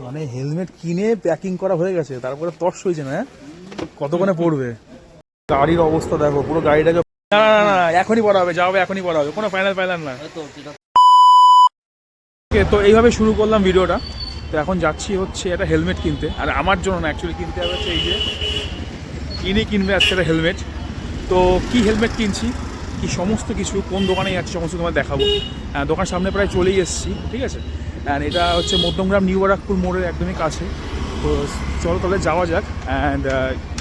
মানে হেলমেট কিনে প্যাকিং করা হয়ে গেছে, তারপরে তর্স হয়েছে না, কতক্ষণে পড়বে। গাড়ির অবস্থা দেখো, পুরো গাড়িটাকে না না না এখনই পড়া হবে, যাও এখনই পড়া হবে, কোনো ফাইনাল না। তো এইভাবে শুরু করলাম ভিডিওটা। তো এখন যাচ্ছি হচ্ছে একটা হেলমেট কিনতে, আর আমার জন্য না, অ্যাকচুয়ালি কিনতে হবে হচ্ছে এই যে কিনবে আজকে একটা হেলমেট। তো কি হেলমেট কিনছি, কি সমস্ত কিছু, কোন দোকানে যাচ্ছি সমস্ত তোমার দেখাবো। দোকান সামনে প্রায় চলেই এসেছি, ঠিক আছে। অ্যান্ড এটা হচ্ছে মধ্যমগ্রাম নিউ বারাকপুর মোড়ের একদমই কাছে। তো চলো তাহলে যাওয়া যাক। অ্যান্ড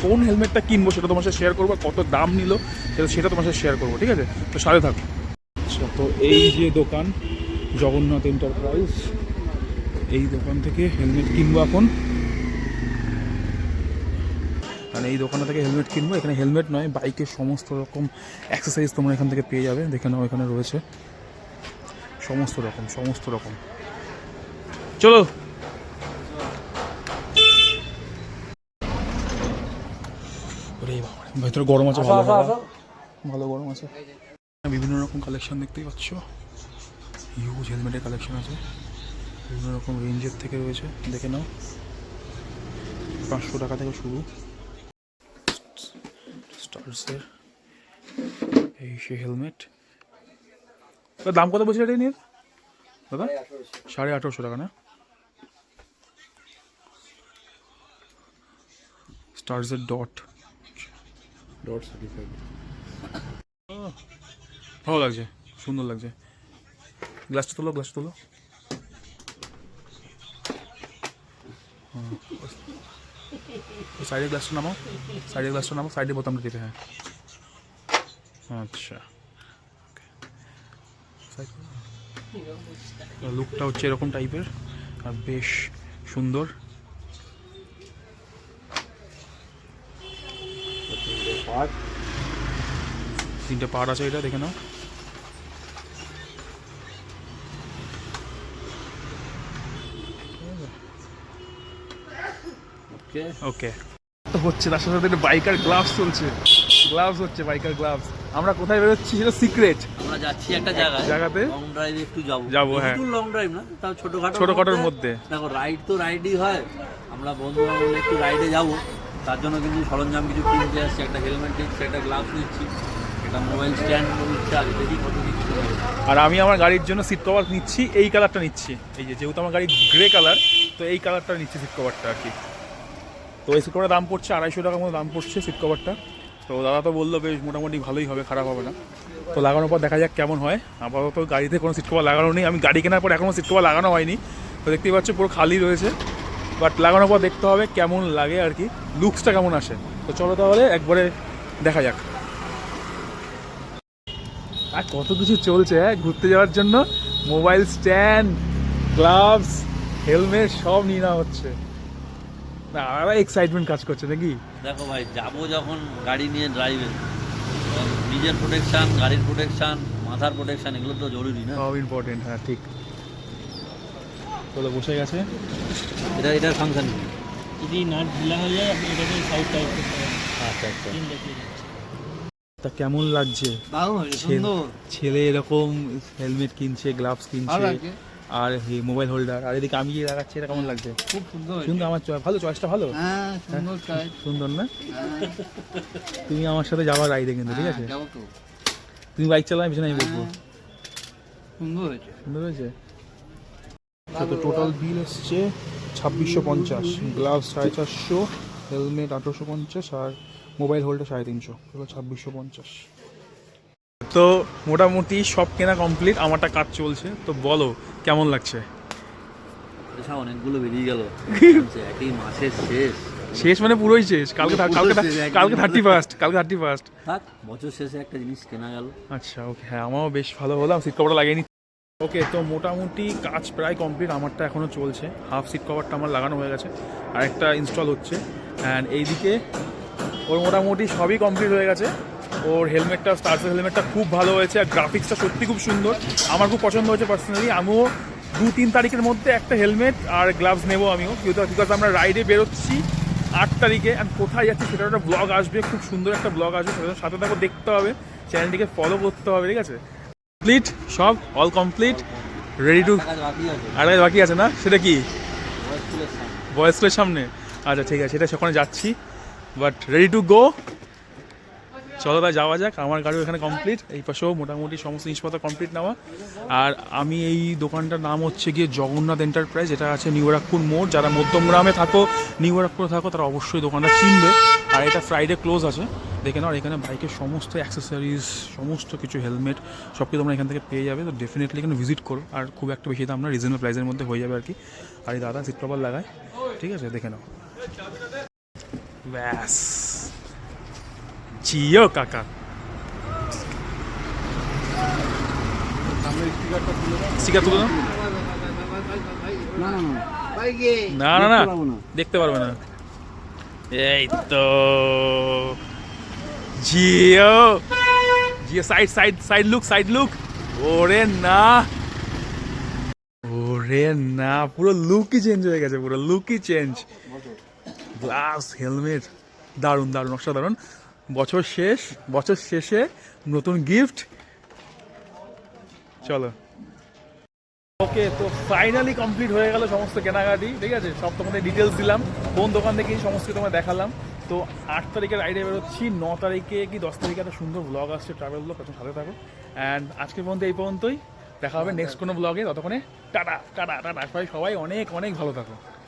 কোন হেলমেটটা কিনবো সেটা তোমার সাথে শেয়ার করবো, কত দাম নিল সেটা তোমার সাথে শেয়ার করবো, ঠিক আছে। তো সাথে থাকো। আচ্ছা, তো এই যে দোকান জগন্নাথ এন্টারপ্রাইজ, এই দোকান থেকে হেলমেট কিনবো এখন। মানে এই দোকানটা থেকে হেলমেট কিনবো। এখানে হেলমেট নয়, বাইকের সমস্ত রকম অ্যাক্সেসরিজ তোমরা এখান থেকে পেয়ে যাবে। দেখে নাও, এখানে রয়েছে সমস্ত রকম। চলো। ভেতরে গরম আছে, ভালো গরম আছে। বিভিন্ন রকম কালেকশন দেখতেই পাচ্ছ, হিউজ হেলমেটের কালেকশন আছে, বিভিন্ন রকম রেঞ্জের থেকে রয়েছে। দেখে নাও, 500 টাকা থেকে শুরু। স্টার্সের এই সে হেলমেট। দাম কত বলছিল এটা নিয়ে দাদা? 1850 টাকা না? স্টার্সের ডট সার্টিফাইড। ভালো লাগছে, সুন্দর লাগছে। গ্লাসটা তোলো। সাইডের গ্লাসটা নামাও, সাইডের বোতামটা টিপে। হ্যাঁ, আচ্ছা। লুকটা হচ্ছে এরকম টাইপের, আর বেশ সুন্দর। তিনটে পার্ট আছে, এটা দেখে নাও। ওকে তো হচ্ছে, তার সাথে সাথে বাইকার গ্লাভস চলছে, বাইকার গ্লাভস। আমরা কোথায় বেরোচ্ছি সেটা সিক্রেট। আমরা যাচ্ছি একটা জায়গাতে লং ড্রাইভে একটু যাবো। হ্যাঁ, লং ড্রাইভ না, তাও ছোটখাটোর মধ্যে। দেখো, রাইড তো রাইডই হয়। আমরা বন্ধুরা মিলে একটু রাইডে যাবো, তার জন্য কিন্তু সরঞ্জাম কিছু কিনতে আসছি। একটা হেলমেট নিচ্ছি, একটা গ্লাভস নিচ্ছি, একটা মোবাইল স্ট্যান্ড নিচ্ছি। আগে দেখি কত নিচ্ছি। আর আমি আমার গাড়ির জন্য সিট কভার নিচ্ছি, এই কালারটা নিচ্ছি। এই যেহেতু আমার গাড়ি গ্রে কালার, তো এই কালারটা নিচ্ছি সিট কভারটা আর কি। তো এই সিট কভারের দাম পড়ছে 250 টাকার মতো দাম পড়ছে সিট কভারটা। তো দাদা তো বললো বেশ মোটামুটি ভালোই হবে, খারাপ হবে না। তো লাগানোর পর দেখা যাক কেমন হয়। আপাতত গাড়িতে কোনো সিট কভার লাগানো নেই, আমি গাড়ি কেনার পর এখনও সিট কভার লাগানো হয়নি। তো দেখতেই পাচ্ছ পুরো খালি রয়েছে, বাট লাগানোর পর দেখতে হবে কেমন লাগে আর কি, লুকসটা কেমন আসে। তো চলো তাহলে একবারে দেখা যাক। আর কত কিছু চলছে ঘুরতে যাওয়ার জন্য, মোবাইল স্ট্যান্ড, গ্লাভস, হেলমেট সব নিয়ে নেওয়া হচ্ছে। না, আর এক্সাইটমেন্ট কাজ করছে নাকি? দেখো ভাই, যাবো যখন গাড়ি নিয়ে ড্রাইভে, নিজের প্রোটেকশন, গাড়ির প্রোটেকশন, মাথার প্রোটেকশন, এগুলো তো জরুরি না? সব ইম্পর্টেন্ট। হ্যাঁ ঠিক। চলো, বসে গেছে। এটার ফাংশন যদি নাট ঢিলা হয়ে যায় আপনি এটাকে সাইড টাইপ করতে পারেন। আচ্ছা। তা কেমন লাগছে? ছেলে এরকম হেলমেট কিনছে, গ্লাভস কিনছে, আর মোবাইল হোল্ডার, আর এদিকে আমি লাগাচ্ছি। এটা কেমন লাগছে? খুব সুন্দর। আমার ভালো, চয়েসটা ভালো। হ্যাঁ, সুন্দর চয়েস। সুন্দর না? তুমি আমার সাথে যাওয়ার রাইডে কিন্তু, ঠিক আছে? তুমি বাইক চালাবে, পিছনে আমি বলবো। সুন্দর হয়েছে। তো টোটাল বিল এসছে 2650, গ্লাভস 450, হেলমেট 1850, আর মোবাইল হোল্ডার 350, হলো 2650। তো মোটামুটি সব কেনা কমপ্লিট, আমারটা কাজ চলছে। তো বলো কেমন লাগছে? অনেকগুলো বেরিয়ে গেল, একই মাসের শেষ মানে পুরোই শেষ। কালকে 31st। বছর শেষে একটা জিনিস কেনা গেল। আচ্ছা, ওকে। হ্যাঁ, আমারও বেশ ভালো হলো, সিট কভারটা লাগিয়ে নিচ্ছি। ওকে, তো মোটামুটি কাজ প্রায় কমপ্লিট, আমারটা এখনও চলছে। হাফ সিট কভারটা আমার লাগানো হয়ে গেছে, আর একটা ইনস্টল হচ্ছে। অ্যান্ড এইদিকে ওর মোটামুটি সবই কমপ্লিট হয়ে গেছে। ওর হেলমেটটা, স্টার্সের হেলমেটটা খুব ভালো হয়েছে, আর গ্রাফিক্সটা সত্যি খুব সুন্দর, আমার খুব পছন্দ হয়েছে পার্সোনালি। আমিও 2-3 তারিখের মধ্যে একটা হেলমেট আর গ্লাভস নেবো আমিও, বিকজ আমরা রাইডে বেরোচ্ছি 8 তারিখে। আর কোথায় যাচ্ছি সেটা একটা ব্লগ আসবে, খুব সুন্দর একটা ব্লগ আসবে, সেটার সাথে তাকে দেখতে হবে, চ্যানেলটিকে ফলো করতে হবে, ঠিক আছে? কমপ্লিট, সব অল কমপ্লিট, রেডি টু। আর বাকি আছে না, সেটা কি? বয়েজ স্কুলের সামনে? আচ্ছা ঠিক আছে, সেটা সেখানে যাচ্ছি, বাট রেডি টু গো। চলো তাই যাওয়া যাক। আমার গাড়িও এখানে কমপ্লিট, এই পাশেও মোটামুটি সমস্ত জিনিসপত্র কমপ্লিট নেওয়া। আর আমি এই দোকানটার নাম হচ্ছে গিয়ে জগন্নাথ এন্টারপ্রাইজ, যেটা আছে নিউ ব্যারাকপুর মোড়। যারা মধ্যমগ্রামে থাকো, নিউ ব্যারাকপুরে থাকো, তারা অবশ্যই দোকানটা চিনবে। আর এটা ফ্রাইডে ক্লোজ আছে দেখে নাও। আর এখানে বাইকের সমস্ত অ্যাক্সেসরিজ, সমস্ত কিছু, হেলমেট সব কিছু তোমরা এখান থেকে পেয়ে যাবে। তো ডেফিনেটলি এখানে ভিজিট করো। আর খুব একটা বেশি দাম না, রিজনেবল প্রাইসের মধ্যে হয়ে যাবে আর কি। আর এই দাদা সিট কভার লাগায়, ঠিক আছে, দেখে নাও। ব্যাস, জিও কাকা। স্টিকার তুলে দাও। না না না, দেখতে পারবে না। এই তো Jio, Jio. Side side side look, side look. ওরে না, ওরে না, পুরো লুকই চেঞ্জ হয়ে গেছে, পুরো লুকই চেঞ্জ। গ্লাস, হেলমেট, দারুণ দারুণ, অসাধারণ। বছর শেষে নতুন গিফট। চলো, ওকে, তো ফাইনালি কমপ্লিট হয়ে গেল সমস্ত কেনাকাটি, ঠিক আছে। সব তোমাদের ডিটেলস দিলাম, কোন দোকান থেকে সমস্ত তোমায় দেখালাম। তো 8 তারিখে রাইডে বেরোচ্ছি, 9 তারিখে কি 10 তারিখে একটা সুন্দর ব্লগ আসছে, ট্রাভেল ব্লগ, তখন সাথে থাকো। অ্যান্ড আজকের পর্যন্ত এই পর্যন্তই, দেখা হবে নেক্সট কোনো ব্লগে। ততক্ষণে টাটা টাটা টাটা, সবাই অনেক অনেক ভালো থাকো।